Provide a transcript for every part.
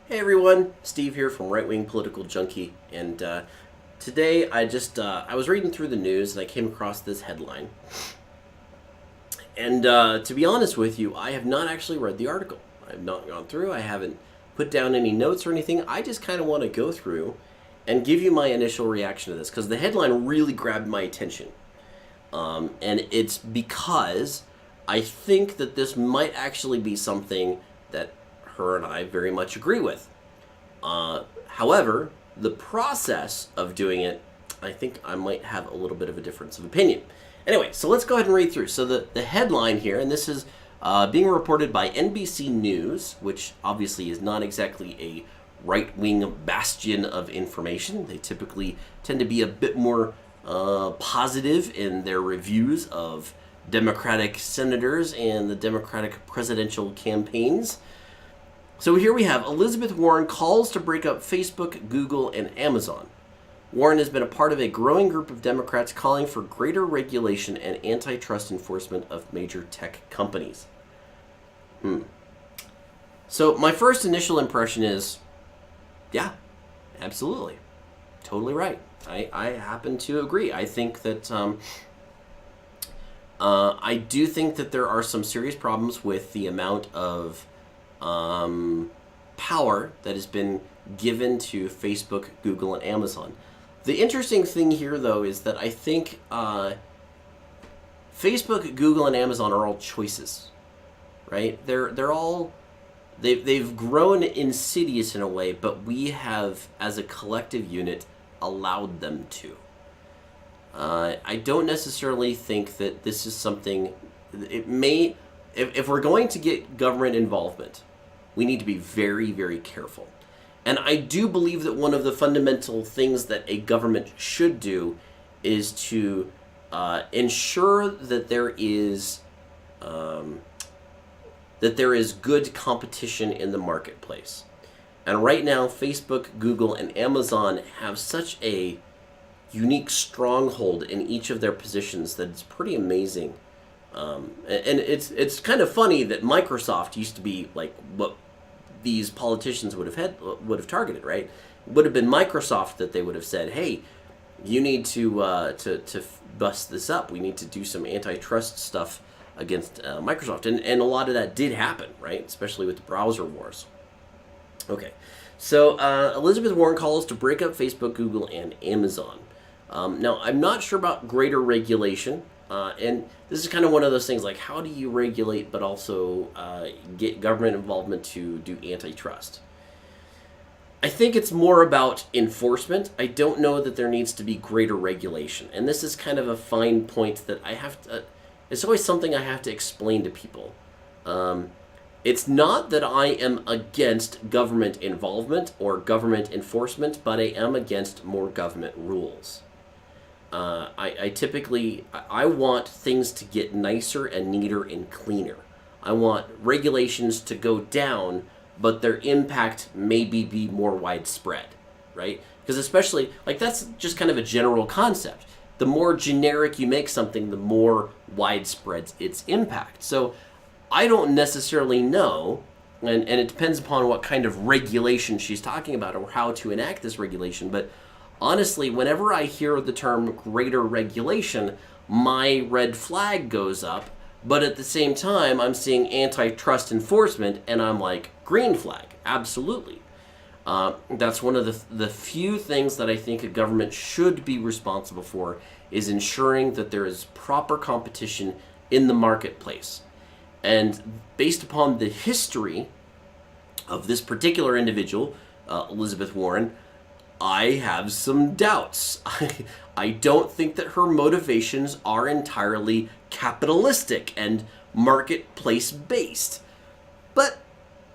Hey everyone, Steve here from Right Wing Political Junkie, and today I was reading through the news and I came across this headline. And to be honest with you, I have not actually read the article. I've not gone through. I haven't put down any notes or anything. I just kind of want to go through and give you my initial reaction to this because the headline really grabbed my attention, and it's because I think that this might actually be something that her and I very much agree with. However, the process of doing it, I think I might have a little bit of a difference of opinion. Anyway, so let's go ahead and read through. So the headline here, and this is being reported by NBC News, which obviously is not exactly a right-wing bastion of information. They typically tend to be a bit more positive in their reviews of Democratic senators and the Democratic presidential campaigns. So here we have Elizabeth Warren calls to break up Facebook, Google, and Amazon. Warren has been a part of a growing group of Democrats calling for greater regulation and antitrust enforcement of major tech companies. So my first initial impression is, yeah, absolutely. Totally right. I happen to agree. I think that I do think that there are some serious problems with the amount of power that has been given to Facebook, Google, and Amazon. The interesting thing here, though, is that I think Facebook, Google, and Amazon are all choices, right? They're all they've grown insidious in a way, but we have, as a collective unit, allowed them to. I don't necessarily think that this is something. It may, if we're going to get government involvement, we need to be very, very careful. And I do believe that one of the fundamental things that a government should do is to ensure that there is good competition in the marketplace. And right now, Facebook, Google, and Amazon have such a unique stronghold in each of their positions that it's pretty amazing. And it's kind of funny that Microsoft used to be like what these politicians would have targeted, right? It would have been Microsoft that they would have said, "Hey, you need to bust this up. We need to do some antitrust stuff against Microsoft," and a lot of that did happen, right? Especially with the browser wars. Okay, so Elizabeth Warren calls to break up Facebook, Google, and Amazon. Now, I'm not sure about greater regulation. And this is kind of one of those things like, how do you regulate but also get government involvement to do antitrust? I think it's more about enforcement. I don't know that there needs to be greater regulation. And this is kind of a fine point that I have to, it's always something I have to explain to people. It's not that I am against government involvement or government enforcement, but I am against more government rules. I typically want things to get nicer and neater and cleaner. I want regulations to go down, but their impact maybe be more widespread, right? Because especially, like, that's just kind of a general concept. The more generic you make something, the more widespread its impact. So I don't necessarily know, and it depends upon what kind of regulation she's talking about or how to enact this regulation, but honestly, whenever I hear the term greater regulation, my red flag goes up, but at the same time, I'm seeing antitrust enforcement, and I'm like, green flag, absolutely. That's one of the few things that I think a government should be responsible for, is ensuring that there is proper competition in the marketplace. And based upon the history of this particular individual, Elizabeth Warren, I have some doubts. I don't think that her motivations are entirely capitalistic and marketplace based. But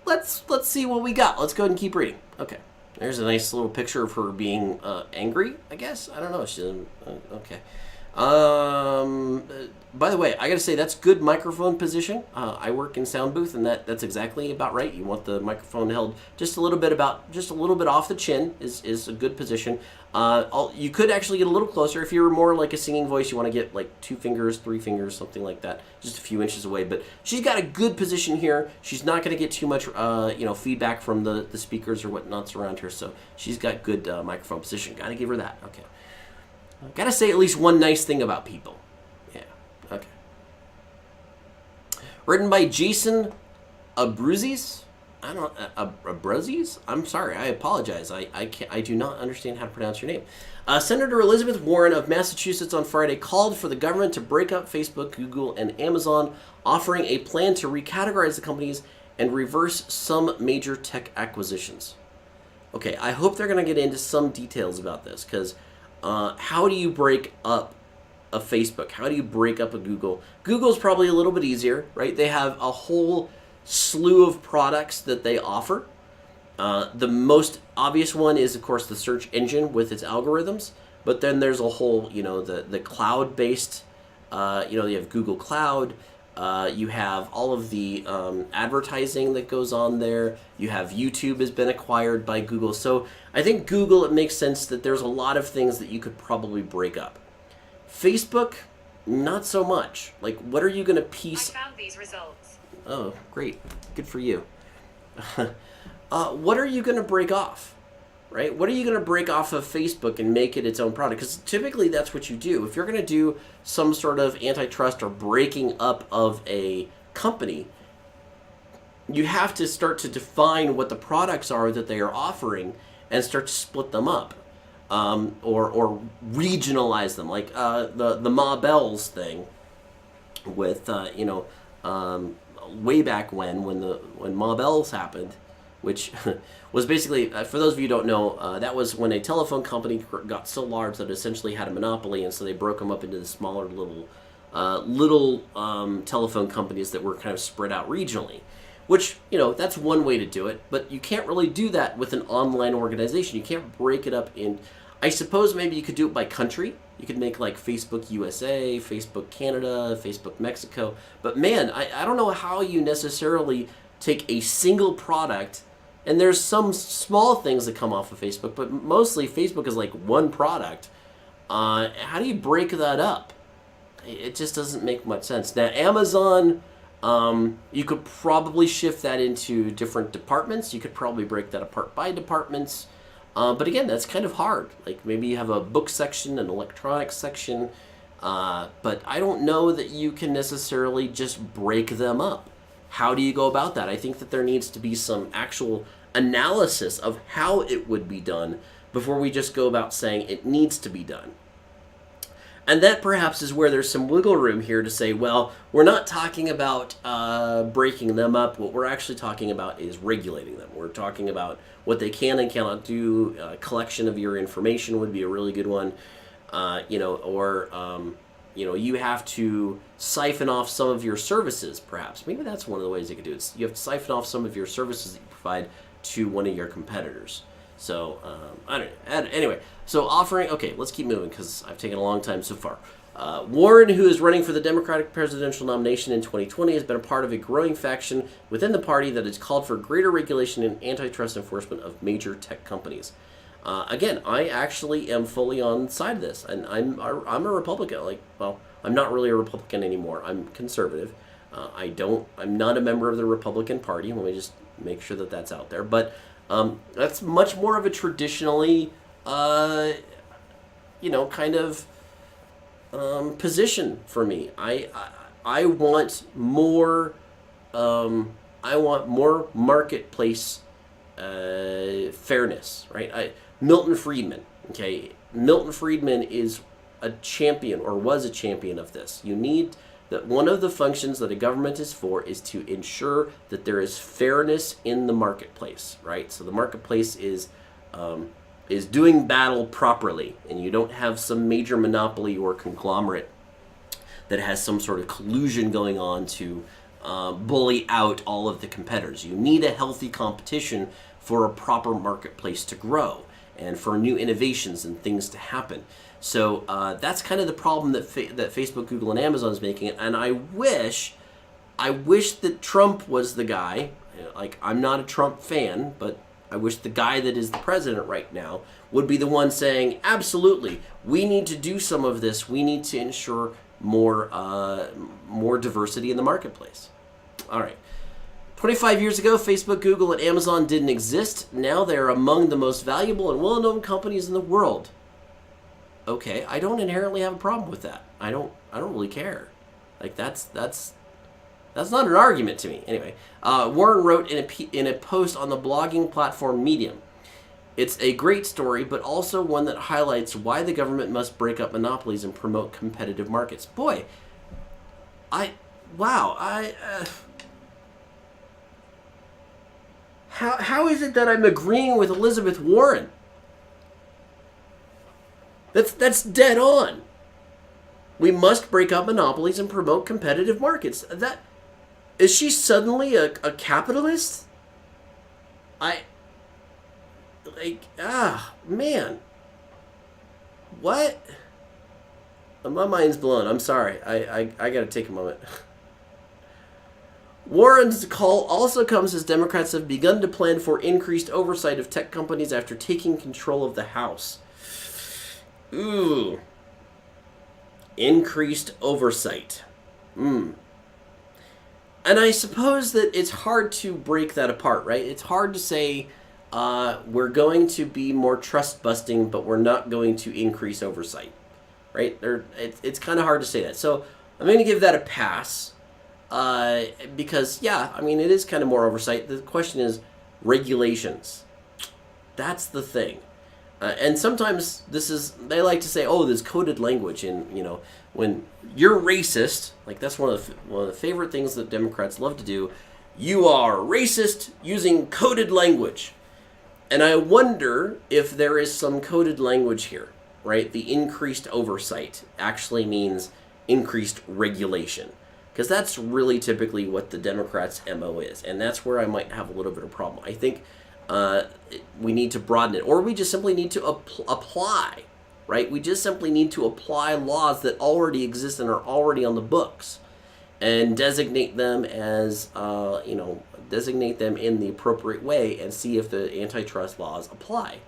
let's see what we got. Let's go ahead and keep reading. Okay. There's a nice little picture of her being angry, I guess. I don't know. She doesn't, okay. By the way, I got to say that's good microphone position. I work in sound booth, and that's exactly about right. You want the microphone held just a little bit off the chin is a good position. You could actually get a little closer if you're more like a singing voice. You want to get like 2 fingers, 3 fingers, something like that, just a few inches away. But she's got a good position here. She's not going to get too much, feedback from the speakers or whatnots around her. So she's got good microphone position. Got to give her that. Okay. Got to say at least one nice thing about people. Yeah. Okay. Written by Jason Abruzes. I don't Abruzes? I'm sorry. I apologize. I do not understand how to pronounce your name. Senator Elizabeth Warren of Massachusetts on Friday called for the government to break up Facebook, Google, and Amazon, offering a plan to recategorize the companies and reverse some major tech acquisitions. Okay, I hope they're going to get into some details about this, because how do you break up a Facebook? How do you break up a Google? Google's probably a little bit easier, right? They have a whole slew of products that they offer. The most obvious one is, of course, the search engine with its algorithms. But then there's a whole, the cloud-based, you have Google Cloud. You have all of the advertising that goes on there. You have YouTube has been acquired by Google. So I think Google, it makes sense that there's a lot of things that you could probably break up. Facebook, not so much. Like, what are you going to piece? I found these results. Oh, great. Good for you. What are you going to break off? Right? What are you going to break off of Facebook and make it its own product? Because typically that's what you do. If you're going to do some sort of antitrust or breaking up of a company, you have to start to define what the products are that they are offering and start to split them up, or regionalize them, like the Ma Bells thing with way back when Ma Bells happened, which was basically, for those of you who don't know, that was when a telephone company got so large that it essentially had a monopoly, and so they broke them up into the smaller little telephone companies that were kind of spread out regionally, which, that's one way to do it, but you can't really do that with an online organization. You can't break it up in, I suppose maybe you could do it by country. You could make like Facebook USA, Facebook Canada, Facebook Mexico, but man, I don't know how you necessarily take a single product. And there's some small things that come off of Facebook, but mostly Facebook is like one product. How do you break that up? It just doesn't make much sense. Now, Amazon, you could probably shift that into different departments. You could probably break that apart by departments. But again, that's kind of hard. Like maybe you have a book section, an electronics section, but I don't know that you can necessarily just break them up. How do you go about that? I think that there needs to be some actual analysis of how it would be done before we just go about saying it needs to be done. And that perhaps is where there's some wiggle room here to say, well, we're not talking about breaking them up. What we're actually talking about is regulating them. We're talking about what they can and cannot do. Collection of your information would be a really good one, you have to siphon off some of your services, perhaps. Maybe that's one of the ways you could do it. You have to siphon off some of your services that you provide to one of your competitors. So, I don't know. Anyway, so offering, okay, let's keep moving because I've taken a long time so far. Warren, who is running for the Democratic presidential nomination in 2020, has been a part of a growing faction within the party that has called for greater regulation and antitrust enforcement of major tech companies. Again, I actually am fully on the side of this, and I'm a Republican. I'm not really a Republican anymore. I'm conservative. I'm not a member of the Republican Party. Let me just make sure that that's out there. But that's much more of a traditionally, kind of position for me. I want more. I want more marketplace fairness, right? Milton Friedman. Okay, Milton Friedman is a champion, or was a champion of this. You need that. One of the functions that a government is for is to ensure that there is fairness in the marketplace, right? So the marketplace is doing battle properly, and you don't have some major monopoly or conglomerate that has some sort of collusion going on to bully out all of the competitors. You need a healthy competition for a proper marketplace to grow. and for new innovations and things to happen. So that's kind of the problem that that Facebook, Google, and Amazon is making. And I wish that Trump was the guy. Like, I'm not a Trump fan, but I wish the guy that is the president right now would be the one saying, absolutely, we need to do some of this. We need to ensure more diversity in the marketplace. All right. 25 years ago, Facebook, Google, and Amazon didn't exist. Now they're among the most valuable and well-known companies in the world. Okay, I don't inherently have a problem with that. I don't really care. Like, that's not an argument to me. Anyway, Warren wrote in a post on the blogging platform Medium, "It's a great story, but also one that highlights why the government must break up monopolies and promote competitive markets." Boy, how is it that I'm agreeing with Elizabeth Warren? That's dead on. We must break up monopolies and promote competitive markets. Is she suddenly a capitalist? Man. What? My mind's blown. I'm sorry. I gotta take a moment. Warren's call also comes as Democrats have begun to plan for increased oversight of tech companies after taking control of the House. Ooh. Increased oversight. And I suppose that it's hard to break that apart, right? It's hard to say we're going to be more trust-busting, but we're not going to increase oversight, right? It's kind of hard to say that. So I'm going to give that a pass because, yeah, I mean, it is kind of more oversight. The question is regulations. That's the thing. And sometimes they like to say, oh, there's coded language. And, when you're racist, like that's one of the favorite things that Democrats love to do. You are racist using coded language. And I wonder if there is some coded language here, right? The increased oversight actually means increased regulation. Because that's really typically what the Democrats' MO is. And that's where I might have a little bit of a problem. I think we need to broaden it, or we just simply need to apply, right? We just simply need to apply laws that already exist and are already on the books, and designate them as, designate them in the appropriate way, and see if the antitrust laws apply.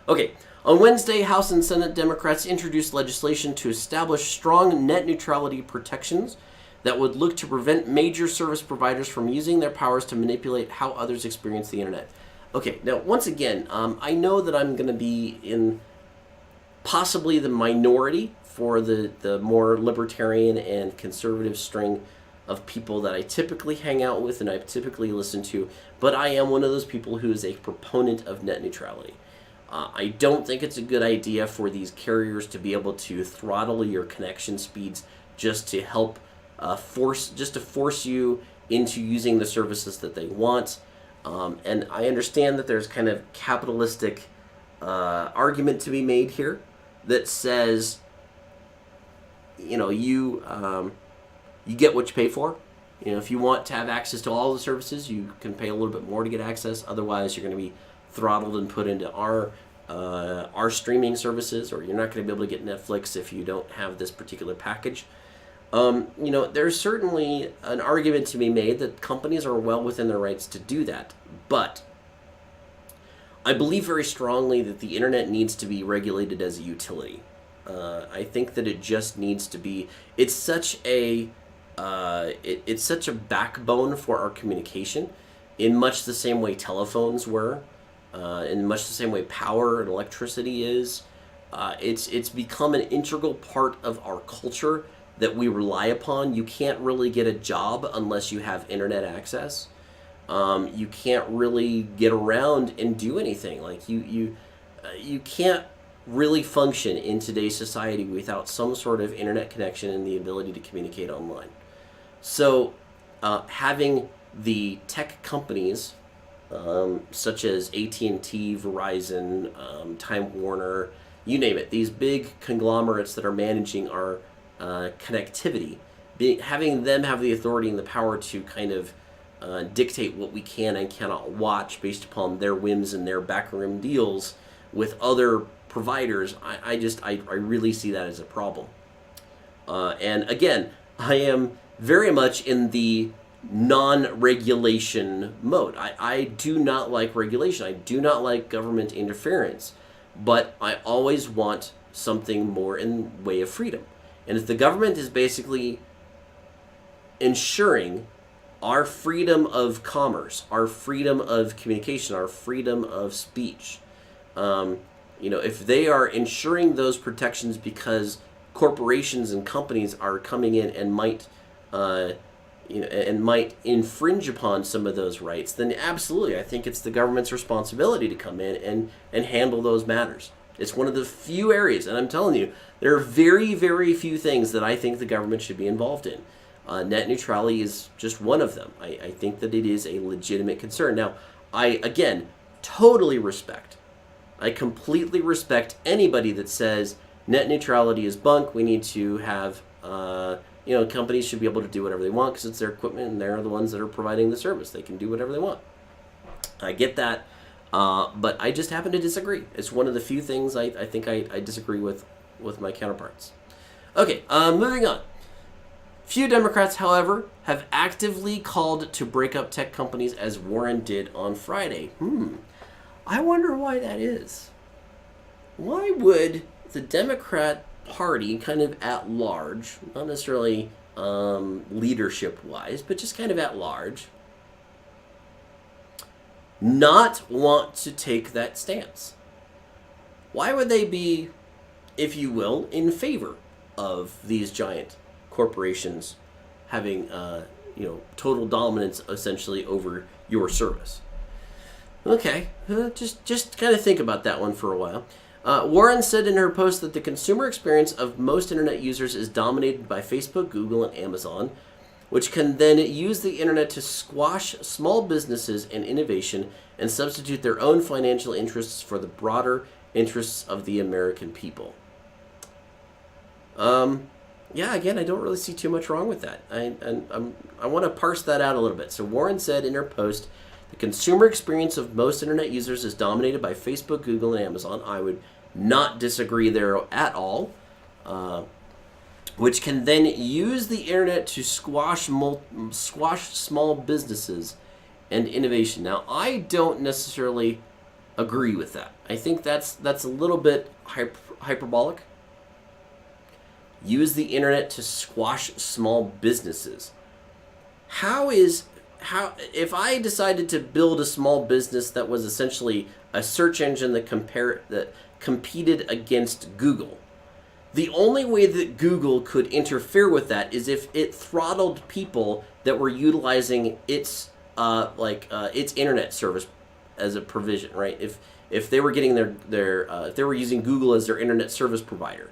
Okay, on Wednesday, House and Senate Democrats introduced legislation to establish strong net neutrality protections that would look to prevent major service providers from using their powers to manipulate how others experience the internet. Okay, now, once again, I know that I'm going to be in possibly the minority for the more libertarian and conservative string of people that I typically hang out with and I typically listen to, but I am one of those people who is a proponent of net neutrality. I don't think it's a good idea for these carriers to be able to throttle your connection speeds just to help force you into using the services that they want. And I understand that there's kind of capitalistic argument to be made here that says, you get what you pay for. If you want to have access to all the services, you can pay a little bit more to get access. Otherwise, you're going to be throttled and put into our streaming services, or you're not going to be able to get Netflix if you don't have this particular package. There's certainly an argument to be made that companies are well within their rights to do that. But I believe very strongly that the internet needs to be regulated as a utility. I think that it just needs to be. It's such a backbone for our communication, in much the same way telephones were, in much the same way power and electricity is. It's become an integral part of our culture that we rely upon. You can't really get a job unless you have internet access. You can't really get around and do anything. Like you can't really function in today's society without some sort of internet connection and the ability to communicate online. So having the tech companies such as AT&T, Verizon, Time Warner, you name it, these big conglomerates that are managing our connectivity, having them have the authority and the power to kind of dictate what we can and cannot watch based upon their whims and their backroom deals with other providers, I really see that as a problem. And again, I am very much in the non-regulation mode. I do not like regulation. I do not like government interference. But I always want something more in way of freedom. And if the government is basically ensuring our freedom of commerce, our freedom of communication, our freedom of speech, if they are ensuring those protections because corporations and companies are coming in and might infringe upon some of those rights, then absolutely, I think it's the government's responsibility to come in and handle those matters. It's one of the few areas, and I'm telling you, there are very, very few things that I think the government should be involved in. Net neutrality is just one of them. I think that it is a legitimate concern. Now, I, again, totally respect. I completely respect anybody that says net neutrality is bunk. We need to have, companies should be able to do whatever they want because it's their equipment and they're the ones that are providing the service. They can do whatever they want. I get that, but I just happen to disagree. It's one of the few things I think I disagree with my counterparts. Okay, moving on. Few Democrats, however, have actively called to break up tech companies as Warren did on Friday. I wonder why that is. Why would the Democrat Party, kind of at large, not necessarily leadership-wise, but just kind of at large, not want to take that stance? Why would they be, if you will, in favor of these giant corporations having total dominance essentially over your service? Okay, just kind of think about that one for a while. Warren said in her post that the consumer experience of most internet users is dominated by Facebook, Google, and Amazon, which can then use the internet to squash small businesses and innovation and substitute their own financial interests for the broader interests of the American people. Yeah, again, I don't really see too much wrong with that. I want to parse that out a little bit. So Warren said in her post, the consumer experience of most internet users is dominated by Facebook, Google, and Amazon. I would not disagree there at all. Which can then use the internet to squash small businesses and innovation. Now, I don't necessarily agree with that. I think that's a little bit hyperbolic. Use the internet to squash small businesses. If I decided to build a small business that was essentially a search engine that competed against Google, the only way that Google could interfere with that is if it throttled people that were utilizing its internet service as a provision, right? If they were getting if they were using Google as their internet service provider,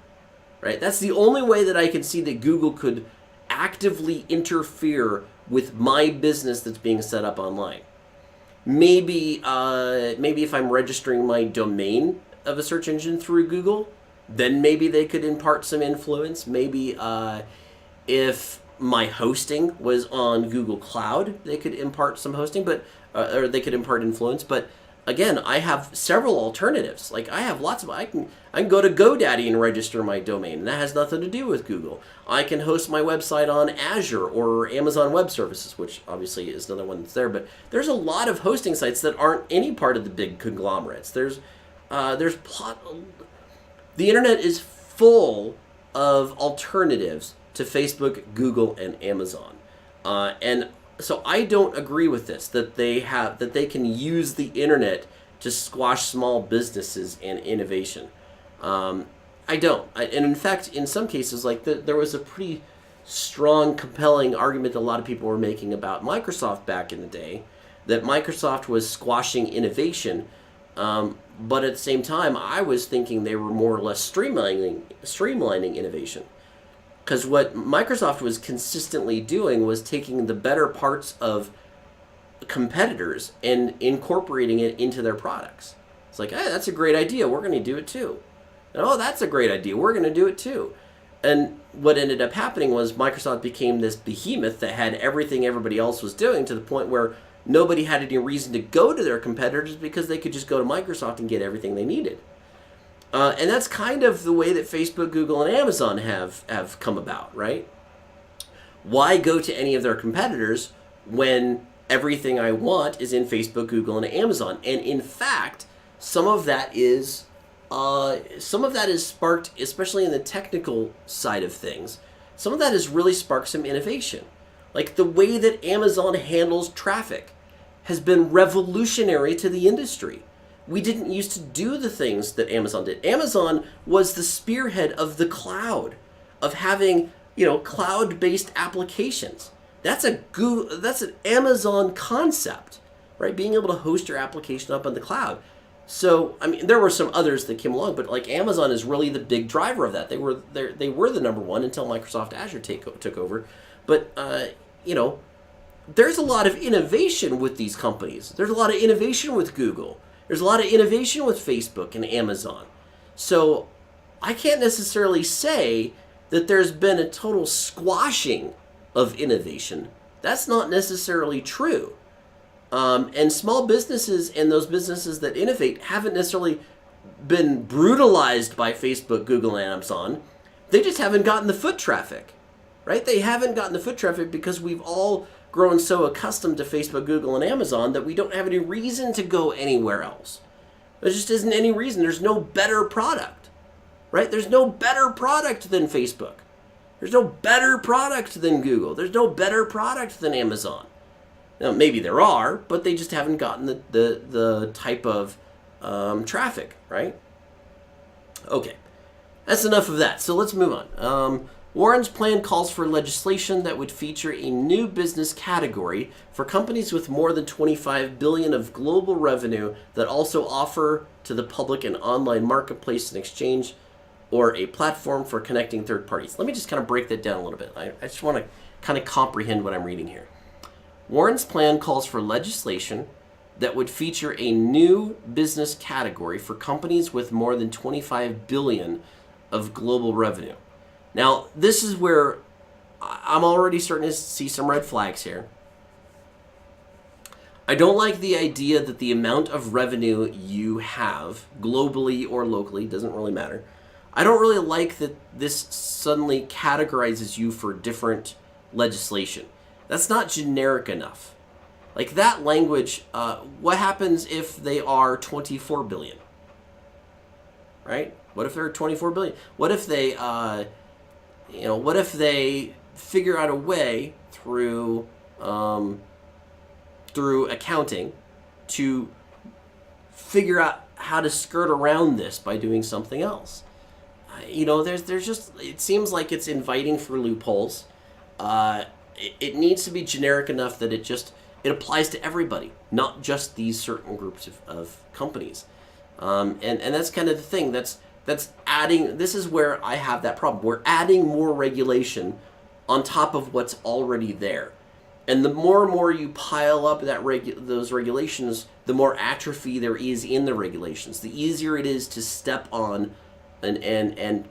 right? That's the only way that I can see that Google could actively interfere with my business that's being set up online. Maybe if I'm registering my domain of a search engine through Google, then maybe they could impart some influence. Maybe if my hosting was on Google Cloud, they could impart some hosting, or they could impart influence. But again, I have several alternatives. Like I have lots of. I can go to GoDaddy and register my domain, and that has nothing to do with Google. I can host my website on Azure or Amazon Web Services, which obviously is another one that's there. But there's a lot of hosting sites that aren't any part of the big conglomerates. The internet is full of alternatives to Facebook, Google, and Amazon, and so I don't agree with this that they can use the internet to squash small businesses and innovation. I don't, and in fact, in some cases, there was a pretty strong, compelling argument that a lot of people were making about Microsoft back in the day, that Microsoft was squashing innovation. But at the same time, I was thinking they were more or less streamlining innovation. Because what Microsoft was consistently doing was taking the better parts of competitors and incorporating it into their products. It's like, hey, that's a great idea. We're going to do it too. And, oh, that's a great idea. We're going to do it too. And what ended up happening was Microsoft became this behemoth that had everything everybody else was doing, to the point where nobody had any reason to go to their competitors because they could just go to Microsoft and get everything they needed. And that's kind of the way that Facebook, Google, and Amazon have come about, right? Why go to any of their competitors when everything I want is in Facebook, Google, and Amazon? And in fact, some of that is sparked, especially in the technical side of things. Some of that has really sparked some innovation. Like the way that Amazon handles traffic has been revolutionary to the industry. We didn't used to do the things that Amazon did. Amazon was the spearhead of the cloud, of having, cloud-based applications. That's an Amazon concept, right? Being able to host your application up on the cloud. So, I mean, there were some others that came along, but like Amazon is really the big driver of that. They were the number one until Microsoft Azure took over. But there's a lot of innovation with these companies. There's a lot of innovation with Google. There's a lot of innovation with Facebook and Amazon. So I can't necessarily say that there's been a total squashing of innovation. That's not necessarily true. And small businesses and those businesses that innovate haven't necessarily been brutalized by Facebook, Google, and Amazon. They just haven't gotten the foot traffic, right? They haven't gotten the foot traffic because we've all grown so accustomed to Facebook, Google, and Amazon that we don't have any reason to go anywhere else. There just isn't any reason. There's no better product, right? There's no better product than Facebook. There's no better product than Google. There's no better product than Amazon. Now, maybe there are, but they just haven't gotten the type of traffic, right? Okay, that's enough of that. So let's move on. Warren's plan calls for legislation that would feature a new business category for companies with more than $25 billion of global revenue that also offer to the public an online marketplace and exchange or a platform for connecting third parties. Let me just kind of break that down a little bit. I just want to kind of comprehend what I'm reading here. Warren's plan calls for legislation that would feature a new business category for companies with more than $25 billion of global revenue. Now, this is where I'm already starting to see some red flags here. I don't like the idea that the amount of revenue you have, globally or locally, doesn't really matter. I don't really like that this suddenly categorizes you for different legislation. That's not generic enough. Like that language, what happens if they are 24 billion? Right? What if they're 24 billion? What if they, what if they figure out a way through accounting to figure out how to skirt around this by doing something else? There's just, it seems like it's inviting for loopholes. It needs to be generic enough that it applies to everybody, not just these certain groups of companies. And that's kind of the thing. That's adding. This is where I have that problem. We're adding more regulation on top of what's already there, and the more and more you pile up those regulations, the more atrophy there is in the regulations. The easier it is to step on, the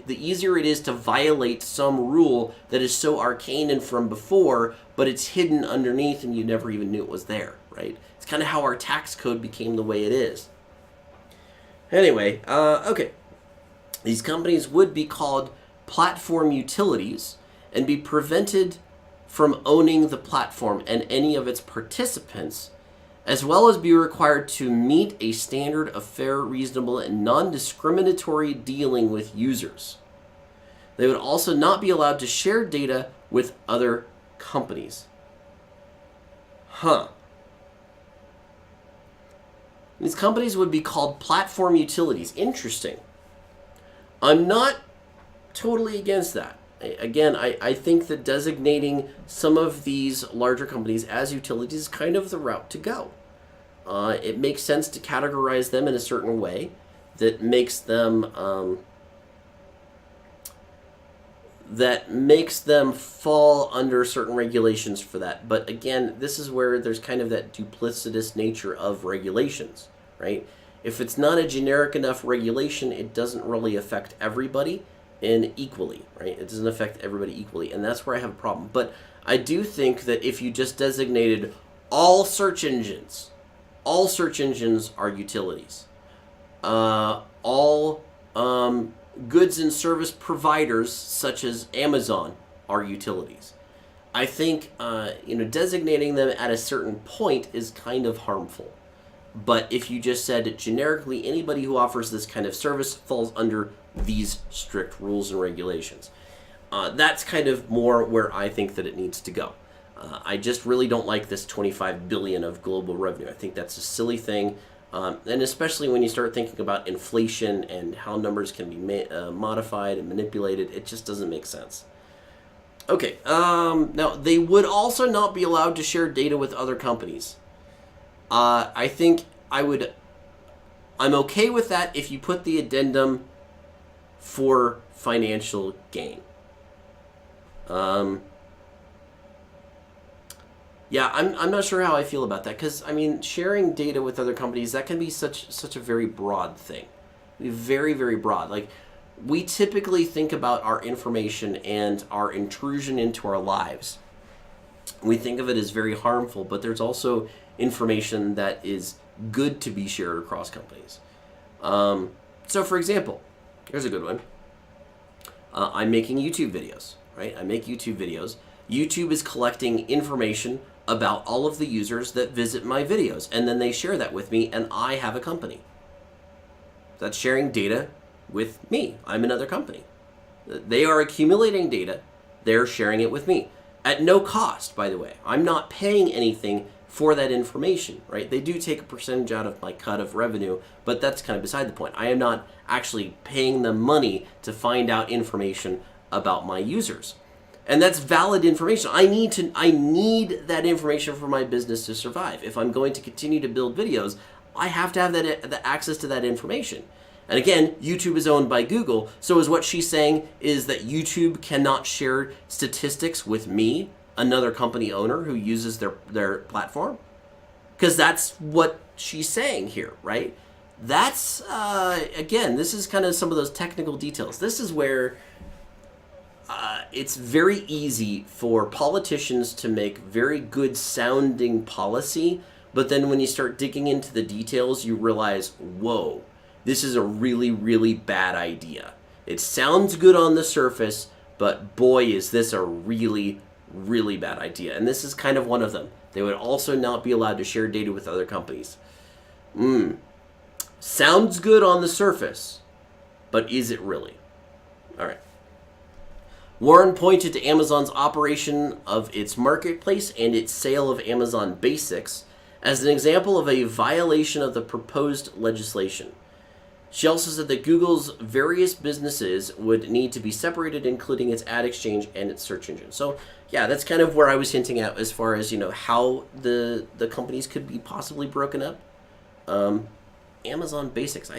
easier it is to violate some rule that is so arcane and from before, but it's hidden underneath and you never even knew it was there, right? It's kind of how our tax code became the way it is. Anyway, okay. These companies would be called platform utilities and be prevented from owning the platform and any of its participants, as well as be required to meet a standard of fair, reasonable, and non-discriminatory dealing with users. They would also not be allowed to share data with other companies. These companies would be called platform utilities. Interesting. I'm not totally against that. Again, I think that designating some of these larger companies as utilities is kind of the route to go. It makes sense to categorize them in a certain way that makes them fall under certain regulations for that. But again, this is where there's kind of that duplicitous nature of regulations, right? If it's not a generic enough regulation, it doesn't really affect everybody. and equally, right? It doesn't affect everybody equally, and that's where I have a problem. But I do think that if you just designated all search engines are utilities. All goods and service providers, such as Amazon, are utilities. I think designating them at a certain point is kind of harmful. But if you just said generically, anybody who offers this kind of service falls under these strict rules and regulations, that's kind of more where I think that it needs to go. I just really don't like this 25 billion of global revenue. I think that's a silly thing, and especially when you start thinking about inflation and how numbers can be modified and manipulated, it just doesn't make sense. Okay, now they would also not be allowed to share data with other companies. I think I'm okay with that if you put the addendum for financial gain. Yeah, I'm not sure how I feel about that, because I mean, sharing data with other companies, that can be such a very broad thing, very, very broad. Like, we typically think about our information and our intrusion into our lives. We think of it as very harmful, but there's also information that is good to be shared across companies. So, for example, here's a good one. I'm making YouTube videos, right? I make YouTube videos. YouTube is collecting information about all of the users that visit my videos, and then they share that with me, and I have a company. That's sharing data with me. I'm another company. They are accumulating data. They're sharing it with me. At no cost, by the way. I'm not paying anything for that information, right? They do take a percentage out of my cut of revenue, but that's kind of beside the point. I am not actually paying them money to find out information about my users. And that's valid information. I need that information for my business to survive. If I'm going to continue to build videos, I have to have the access to that information. And again, YouTube is owned by Google, so is what she's saying is that YouTube cannot share statistics with me, another company owner who uses their platform? Because that's what she's saying here, right? That's, again, this is kind of some of those technical details. This is where it's very easy for politicians to make very good sounding policy, but then when you start digging into the details, you realize, whoa, this is a really, really bad idea. It sounds good on the surface, but boy, is this a really, really bad idea. And this is kind of one of them. They would also not be allowed to share data with other companies. Sounds good on the surface, but is it really? All right. Warren pointed to Amazon's operation of its marketplace and its sale of Amazon Basics as an example of a violation of the proposed legislation. She also said that Google's various businesses would need to be separated, including its ad exchange and its search engine. So, yeah, that's kind of where I was hinting at as far as, how the companies could be possibly broken up. Amazon Basics.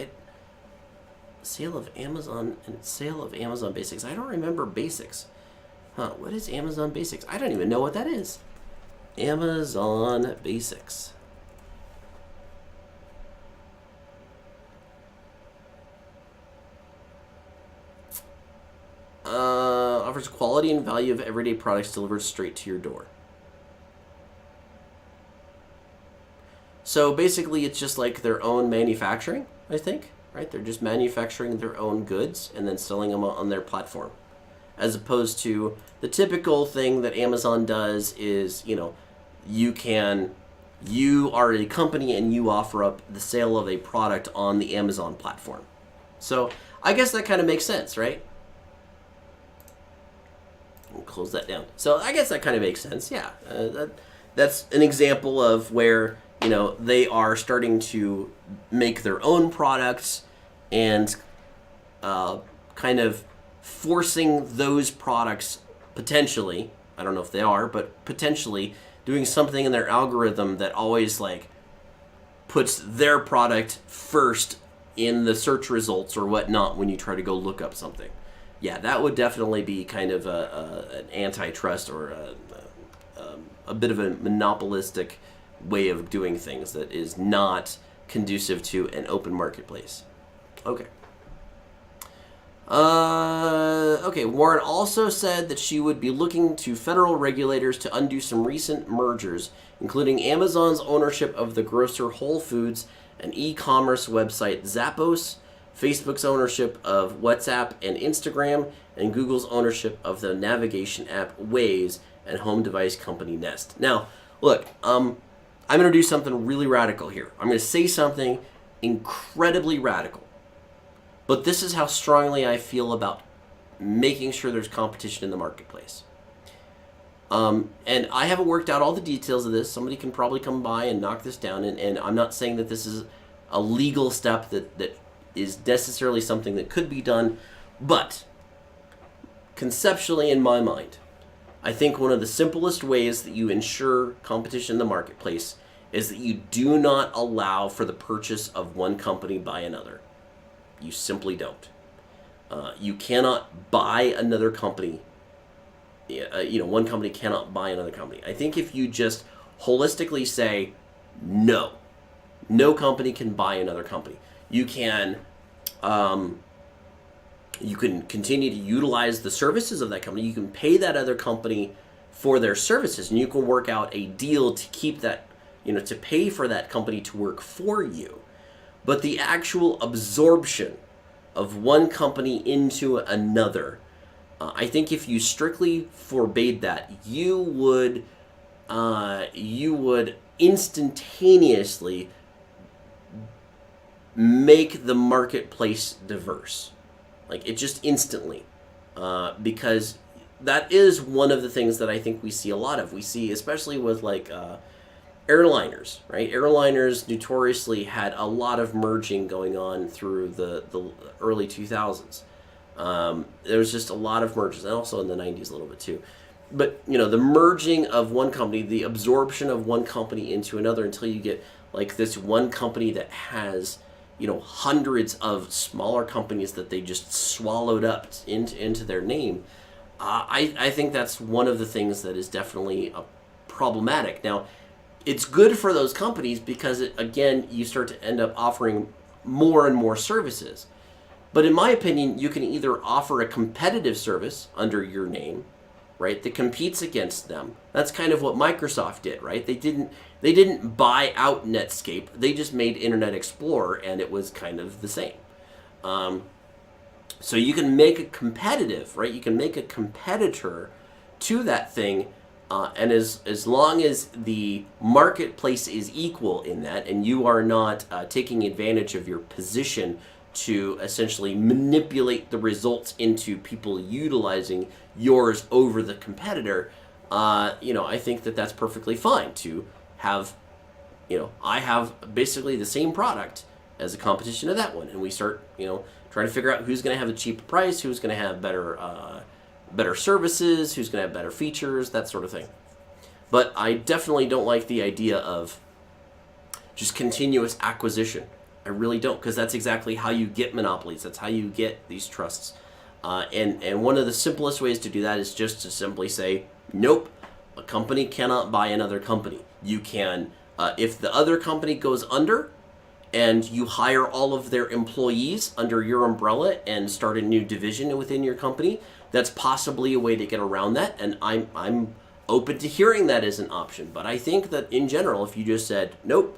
Sale of Amazon Basics. I don't remember Basics. What is Amazon Basics? I don't even know what that is. Amazon Basics. Offers quality and value of everyday products delivered straight to your door. So basically, it's just like their own manufacturing, I think, right? They're just manufacturing their own goods and then selling them on their platform. As opposed to the typical thing that Amazon does is, you are a company and you offer up the sale of a product on the Amazon platform. So I guess that kind of makes sense, right? We'll close that down. So I guess that kind of makes sense, yeah. That's an example of where, they are starting to make their own products and kind of forcing those products potentially, I don't know if they are, but potentially doing something in their algorithm that always puts their product first in the search results or whatnot when you try to go look up something. Yeah, that would definitely be kind of an antitrust or a bit of a monopolistic way of doing things that is not conducive to an open marketplace. Okay. Okay, Warren also said that she would be looking to federal regulators to undo some recent mergers, including Amazon's ownership of the grocer Whole Foods and e-commerce website Zappos, Facebook's ownership of WhatsApp and Instagram, and Google's ownership of the navigation app Waze and home device company Nest. Now, look, I'm going to do something really radical here. I'm going to say something incredibly radical. But this is how strongly I feel about making sure there's competition in the marketplace. And I haven't worked out all the details of this. Somebody can probably come by and knock this down. And I'm not saying that this is a legal step that is necessarily something that could be done. But conceptually, in my mind, I think one of the simplest ways that you ensure competition in the marketplace is that you do not allow for the purchase of one company by another. You simply don't. You cannot buy another company. One company cannot buy another company. I think if you just holistically say, no company can buy another company. You can continue to utilize the services of that company. You can pay that other company for their services, and you can work out a deal to keep that, to pay for that company to work for you. But the actual absorption of one company into another, I think if you strictly forbade that, you would instantaneously make the marketplace diverse. Like, it just instantly. Because that is one of the things that I think we see a lot of. We see, especially with airliners, right? Airliners notoriously had a lot of merging going on through the early 2000s. There was just a lot of mergers, and also in the 90s a little bit too. But, the merging of one company, the absorption of one company into another until you get like this one company that has, hundreds of smaller companies that they just swallowed up into their name. I think that's one of the things that is definitely problematic. Now, it's good for those companies because, again, you start to end up offering more and more services. But in my opinion, you can either offer a competitive service under your name, right, that competes against them. That's kind of what Microsoft did, right? They didn't buy out Netscape. They just made Internet Explorer, and it was kind of the same. So you can make it competitive, right? You can make a competitor to that thing. And as long as the marketplace is equal in that, and you are not taking advantage of your position to essentially manipulate the results into people utilizing yours over the competitor, I think that that's perfectly fine to have, I have basically the same product as a competition of that one, and we start, trying to figure out who's going to have the cheaper price, who's going to have better services, who's going to have better features, that sort of thing. But I definitely don't like the idea of just continuous acquisition. I really don't, because that's exactly how you get monopolies. That's how you get these trusts. And one of the simplest ways to do that is just to simply say, nope, a company cannot buy another company. You can, if the other company goes under, and you hire all of their employees under your umbrella and start a new division within your company, that's possibly a way to get around that, and I'm open to hearing that as an option. But I think that in general, if you just said, nope,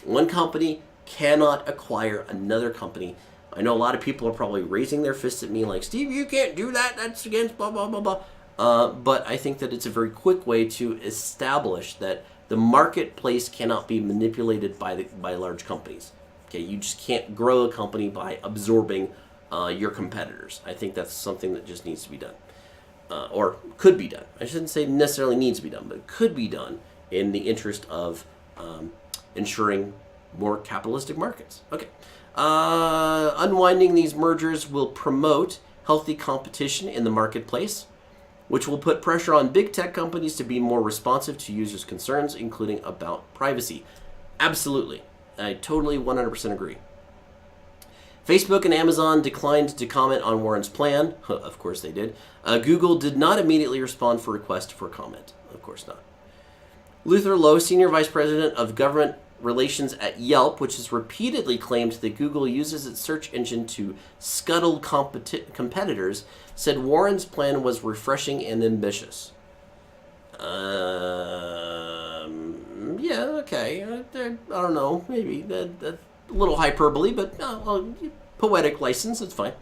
one company cannot acquire another company. I know a lot of people are probably raising their fists at me like, Steve, you can't do that, that's against blah, blah, blah, blah. But I think that it's a very quick way to establish that the marketplace cannot be manipulated by large companies. Okay, you just can't grow a company by absorbing your competitors. I think that's something that just needs to be done, or could be done. I shouldn't say necessarily needs to be done, but could be done in the interest of ensuring more capitalistic markets. Okay, unwinding these mergers will promote healthy competition in the marketplace, which will put pressure on big tech companies to be more responsive to users' concerns, including about privacy. Absolutely. I totally 100% agree. Facebook and Amazon declined to comment on Warren's plan. Of course they did. Google did not immediately respond for request for comment. Of course not. Luther Lowe, Senior Vice President of Government relations at Yelp, which has repeatedly claimed that Google uses its search engine to scuttle competitors, said Warren's plan was refreshing and ambitious. Yeah, okay. I don't know. Maybe a little hyperbole, but poetic license. It's fine.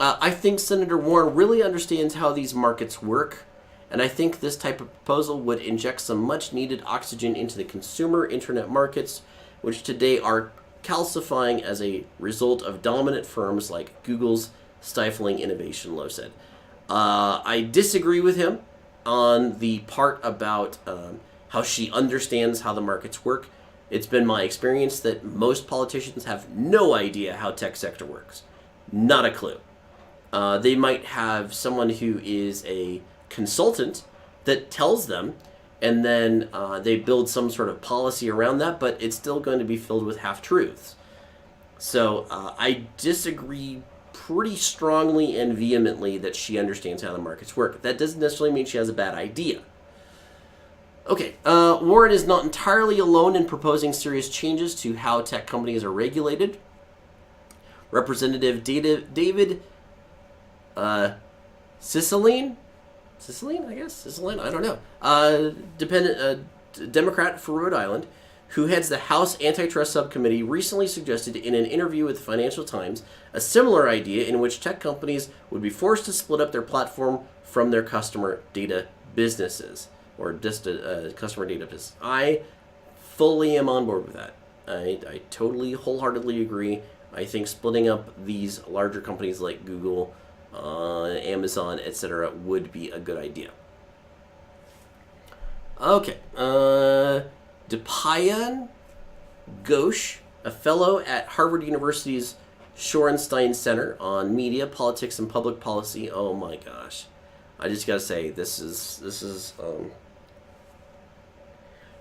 I think Senator Warren really understands how these markets work, and I think this type of proposal would inject some much-needed oxygen into the consumer internet markets, which today are calcifying as a result of dominant firms like Google's stifling innovation, Lowe said. I disagree with him on the part about how she understands how the markets work. It's been my experience that most politicians have no idea how tech sector works. Not a clue. They might have someone who is a consultant that tells them, and then they build some sort of policy around that, but it's still going to be filled with half-truths. So I disagree pretty strongly and vehemently that she understands how the markets work. That doesn't necessarily mean she has a bad idea. Okay, Warren is not entirely alone in proposing serious changes to how tech companies are regulated. Representative David Cicilline, I guess? Cicilline? I don't know. Democrat for Rhode Island, who heads the House Antitrust Subcommittee, recently suggested in an interview with the Financial Times a similar idea in which tech companies would be forced to split up their platform from their customer data businesses, or just customer data business. I fully am on board with that. I totally, wholeheartedly agree. I think splitting up these larger companies like Google, Amazon, etc. would be a good idea. Okay. Dipayan Ghosh, a fellow at Harvard University's Shorenstein Center on Media, Politics, and Public Policy. Oh my gosh. I just gotta say, this is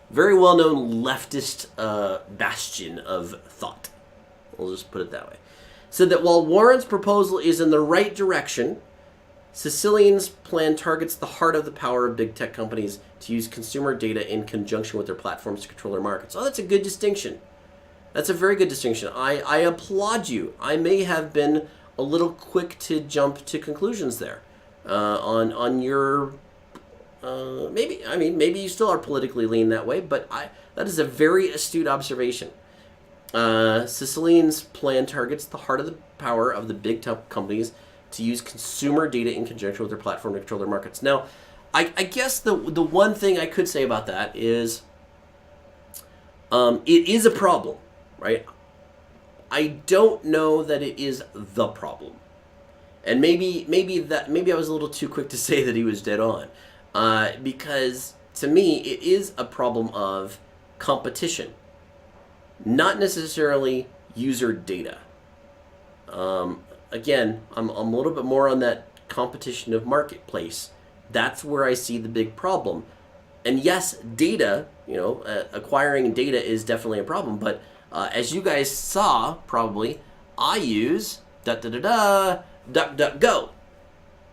very well-known leftist bastion of thought. We'll just put it that way. Said that while Warren's proposal is in the right direction, Cicilline's plan targets the heart of the power of big tech companies to use consumer data in conjunction with their platforms to control their markets. Oh, that's a good distinction. That's a very good distinction. I applaud you. I may have been a little quick to jump to conclusions there on your maybe you still are politically lean that way, but that is a very astute observation. Cicilline's plan targets the heart of the power of the big tech companies to use consumer data in conjunction with their platform to control their markets. Now, I guess the one thing I could say about that is it is a problem, right? I don't know that it is the problem. And maybe I was a little too quick to say that he was dead on. Because to me, it is a problem of competition, not necessarily user data. Again, I'm a little bit more on that competition of marketplace. That's where I see the big problem. And yes, data, acquiring data is definitely a problem. But as you guys saw, probably, I use DuckDuckGo,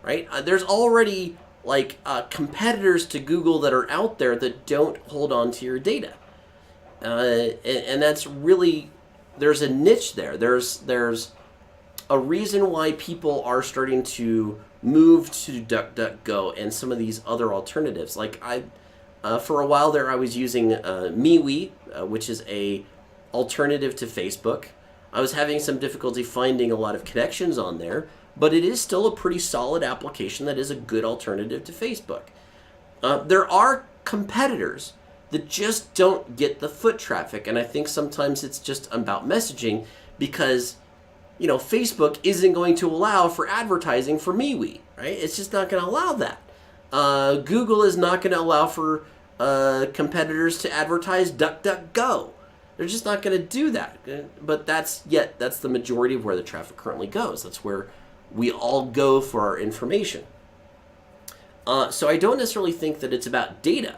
right? There's already competitors to Google that are out there that don't hold on to your data. And that's really, there's a niche there. There's a reason why people are starting to move to DuckDuckGo and some of these other alternatives. For a while there, I was using MeWe, which is a alternative to Facebook. I was having some difficulty finding a lot of connections on there, but it is still a pretty solid application that is a good alternative to Facebook. There are competitors that just don't get the foot traffic, and I think sometimes it's just about messaging because, Facebook isn't going to allow for advertising for MeWe, right? It's just not going to allow that. Google is not going to allow for competitors to advertise DuckDuckGo. They're just not going to do that. But that's the majority of where the traffic currently goes. That's where we all go for our information. So I don't necessarily think that it's about data.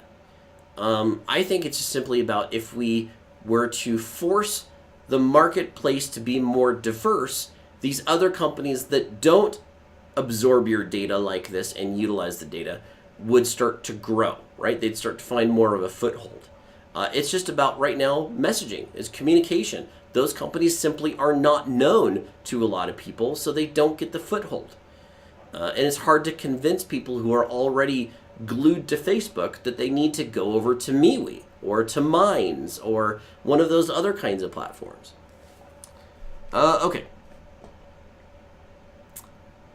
I think it's just simply about if we were to force the marketplace to be more diverse, these other companies that don't absorb your data like this and utilize the data would start to grow, right? They'd start to find more of a foothold. It's just about right now messaging, it's communication. Those companies simply are not known to a lot of people, so they don't get the foothold. And it's hard to convince people who are already glued to Facebook that they need to go over to MeWe or to Minds or one of those other kinds of platforms. Okay.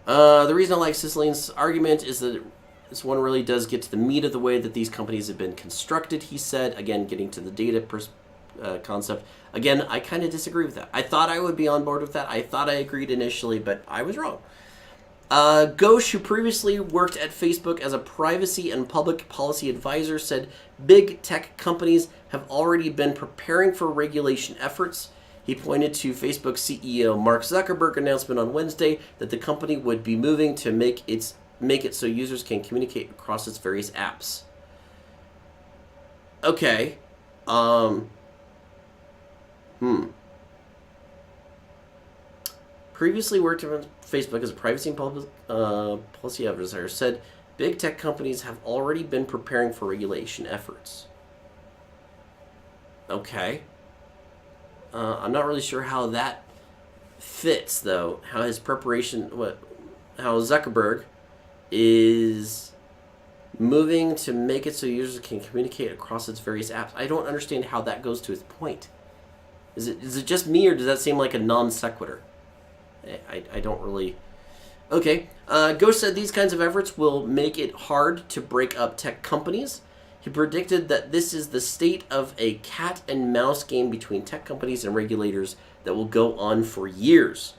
The reason I like Ciceline's argument is that this one really does get to the meat of the way that these companies have been constructed, he said. Again, getting to the data concept. Again, I kind of disagree with that. I thought I would be on board with that. I thought I agreed initially, but I was wrong. Ghosh, who previously worked at Facebook as a privacy and public policy advisor, said big tech companies have already been preparing for regulation efforts. He pointed to Facebook CEO Mark Zuckerberg's announcement on Wednesday that the company would be moving to make it so users can communicate across its various apps. Okay. Previously worked at Facebook as a privacy and public policy advisor, said big tech companies have already been preparing for regulation efforts. Okay. I'm not really sure how that fits, though. How his preparation, how Zuckerberg is moving to make it so users can communicate across its various apps. I don't understand how that goes to its point. Is it just me, or does that seem like a non sequitur? I don't really... Okay. Ghosh said these kinds of efforts will make it hard to break up tech companies. He predicted that this is the state of a cat and mouse game between tech companies and regulators that will go on for years.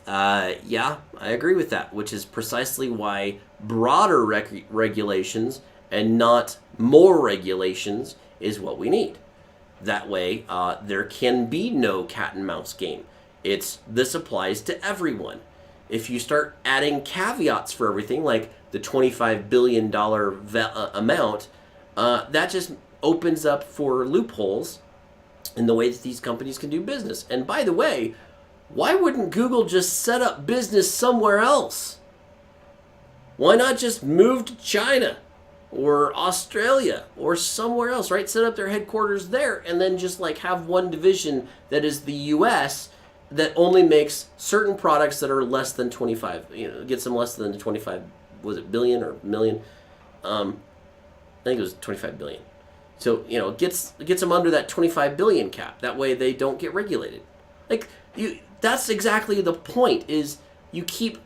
Yeah, I agree with that, which is precisely why broader regulations and not more regulations is what we need. That way, there can be no cat and mouse game. This applies to everyone. If you start adding caveats for everything, like the $25 billion amount, that just opens up for loopholes in the way that these companies can do business. And by the way, why wouldn't Google just set up business somewhere else? Why not just move to China or Australia or somewhere else, right? Set up their headquarters there and then just like have one division that is the US that only makes certain products that are less than 25, gets them less than 25, was it billion or million? I think it was 25 billion. So, gets them under that 25 billion cap. That way they don't get regulated. That's exactly the point, is you keep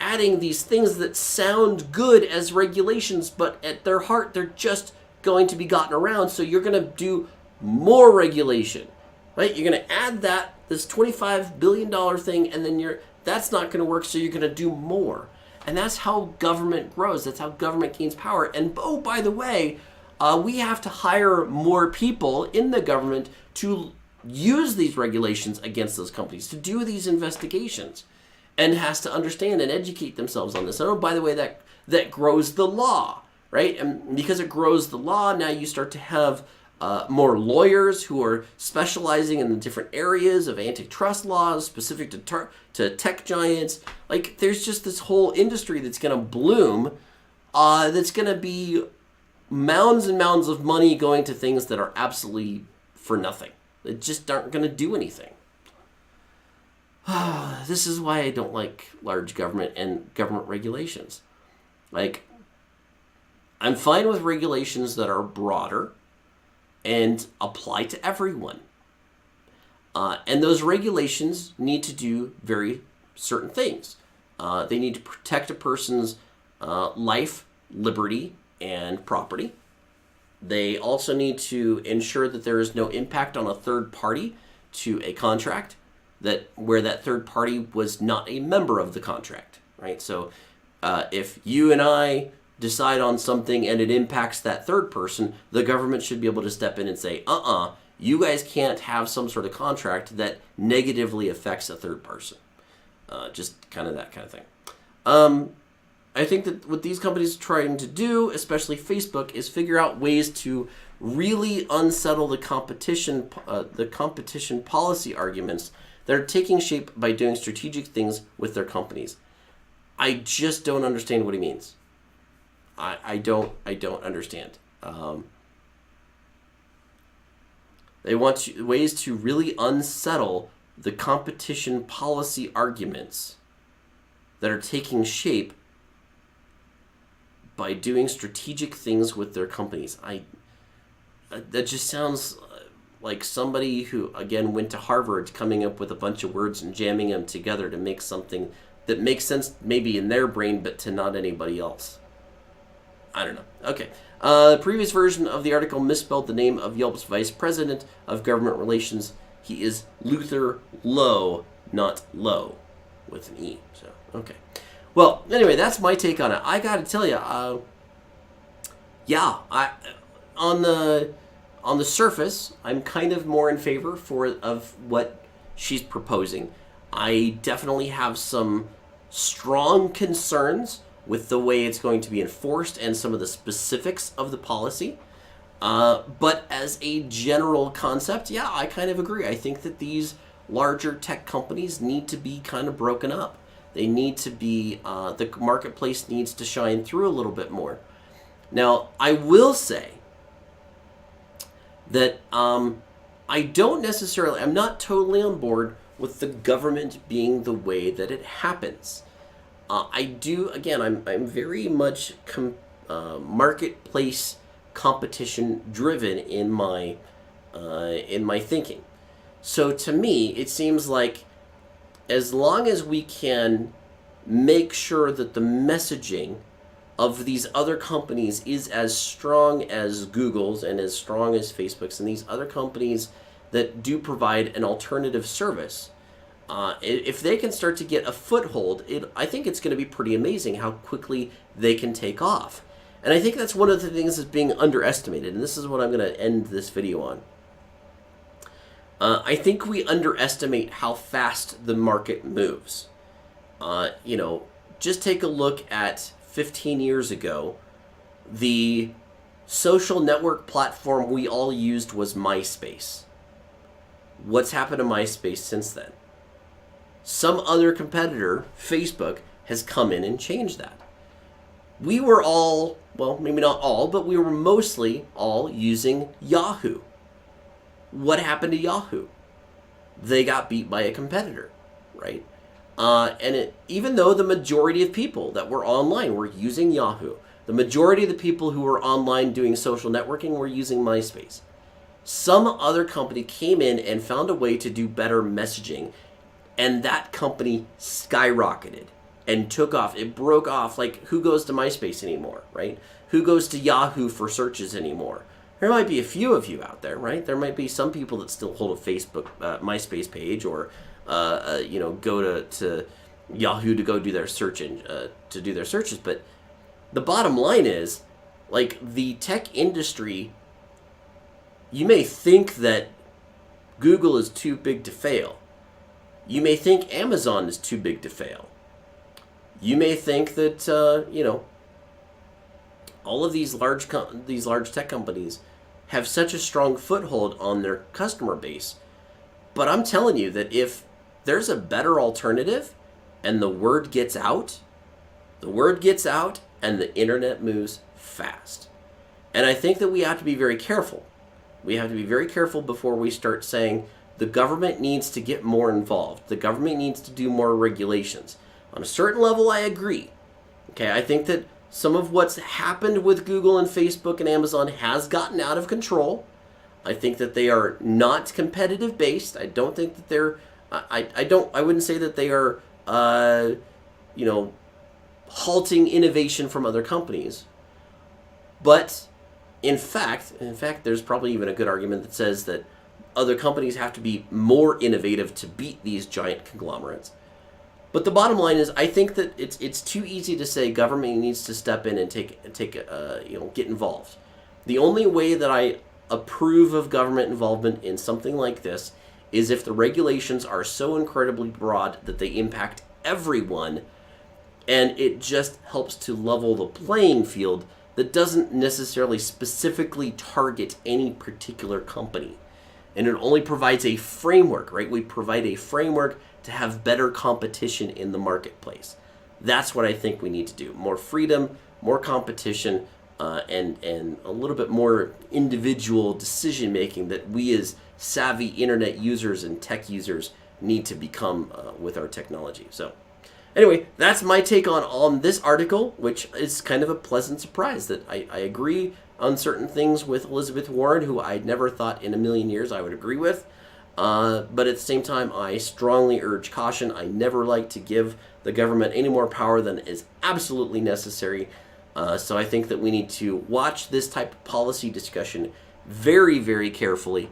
adding these things that sound good as regulations, but at their heart, they're just going to be gotten around. So you're going to do more regulation, right? You're going to add this $25 billion thing, and then that's not going to work. So you're going to do more. And that's how government grows. That's how government gains power. And oh, by the way, we have to hire more people in the government to use these regulations against those companies, to do these investigations, and has to understand and educate themselves on this. And oh, by the way, that grows the law, right? And because it grows the law, now you start to have more lawyers who are specializing in the different areas of antitrust laws specific to tech giants. There's just this whole industry that's going to bloom, that's going to be mounds and mounds of money going to things that are absolutely for nothing. They just aren't going to do anything. This is why I don't like large government and government regulations. I'm fine with regulations that are broader and apply to everyone. And those regulations need to do very certain things. They need to protect a person's life, liberty, and property. They also need to ensure that there is no impact on a third party to a contract, where that third party was not a member of the contract, right? So if you and I decide on something and it impacts that third person, the government should be able to step in and say, you guys can't have some sort of contract that negatively affects a third person. Just kind of that kind of thing. I think that what these companies are trying to do, especially Facebook, is figure out ways to really unsettle the competition policy arguments that are taking shape by doing strategic things with their companies. I just don't understand what he means. I don't understand. They want ways to really unsettle the competition policy arguments that are taking shape by doing strategic things with their companies. That just sounds like somebody who, again, went to Harvard coming up with a bunch of words and jamming them together to make something that makes sense maybe in their brain, but to not anybody else. I don't know. Okay. The previous version of the article misspelled the name of Yelp's vice president of government relations. He is Luther Lowe, not Lowe, with an E. So, okay. Well, anyway, that's my take on it. I got to tell you, on the surface, I'm kind of more in favor of what she's proposing. I definitely have some strong concerns with the way it's going to be enforced and some of the specifics of the policy. But as a general concept, yeah, I kind of agree. I think that these larger tech companies need to be kind of broken up. They need to be, the marketplace needs to shine through a little bit more. Now, I will say that I'm not totally on board with the government being the way that it happens. I'm very much marketplace competition driven in my thinking. So to me, it seems like as long as we can make sure that the messaging of these other companies is as strong as Google's and as strong as Facebook's and these other companies that do provide an alternative service, if they can start to get a foothold, I think it's going to be pretty amazing how quickly they can take off. And I think that's one of the things that's being underestimated, and this is what I'm going to end this video on. I think we underestimate how fast the market moves. Just take a look at 15 years ago. The social network platform we all used was MySpace. What's happened to MySpace since then? Some other competitor, Facebook, has come in and changed that. We were all, well, maybe not all, but we were mostly all using Yahoo. What happened to Yahoo? They got beat by a competitor, right? Even though the majority of people that were online were using Yahoo, the majority of the people who were online doing social networking were using MySpace. Some other company came in and found a way to do better messaging, and that company skyrocketed and took off. It broke off. Like, who goes to MySpace anymore, right? Who goes to Yahoo for searches anymore? There might be a few of you out there, right? There might be some people that still hold a Facebook, MySpace page, or go to Yahoo to go do their to do their searches. But the bottom line is, like, the tech industry, you may think that Google is too big to fail. You may think Amazon is too big to fail. You may think that all of these large tech companies have such a strong foothold on their customer base. But I'm telling you that if there's a better alternative and the word gets out and the internet moves fast. And I think that we have to be very careful. We have to be very careful before we start saying the government needs to get more involved. The government needs to do more regulations. On a certain level, I agree. Okay, I think that some of what's happened with Google and Facebook and Amazon has gotten out of control. I think that they are not competitive based. I don't think that they're I wouldn't say that they are halting innovation from other companies. But in fact, there's probably even a good argument that says that other companies have to be more innovative to beat these giant conglomerates. But the bottom line is, I think that it's too easy to say government needs to step in and get involved. The only way that I approve of government involvement in something like this is if the regulations are so incredibly broad that they impact everyone, and it just helps to level the playing field that doesn't necessarily specifically target any particular company. And it only provides a framework, right? We provide a framework to have better competition in the marketplace. That's what I think we need to do. More freedom, more competition, and a little bit more individual decision making that we as savvy internet users and tech users need to become with our technology. So anyway, that's my take on this article, which is kind of a pleasant surprise that I agree on certain things with Elizabeth Warren, who I never thought in a million years I would agree with. But at the same time, I strongly urge caution. I never like to give the government any more power than is absolutely necessary. So I think that we need to watch this type of policy discussion very, very carefully.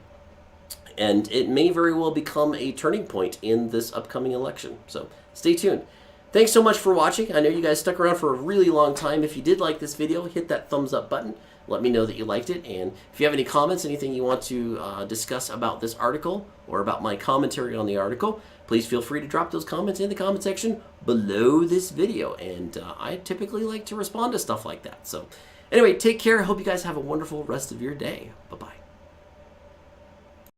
And it may very well become a turning point in this upcoming election. So stay tuned. Thanks so much for watching. I know you guys stuck around for a really long time. If you did like this video, hit that thumbs up button. Let me know that you liked it. And if you have any comments, anything you want to discuss about this article or about my commentary on the article, please feel free to drop those comments in the comment section below this video. And I typically like to respond to stuff like that. So anyway, take care. I hope you guys have a wonderful rest of your day. Bye-bye.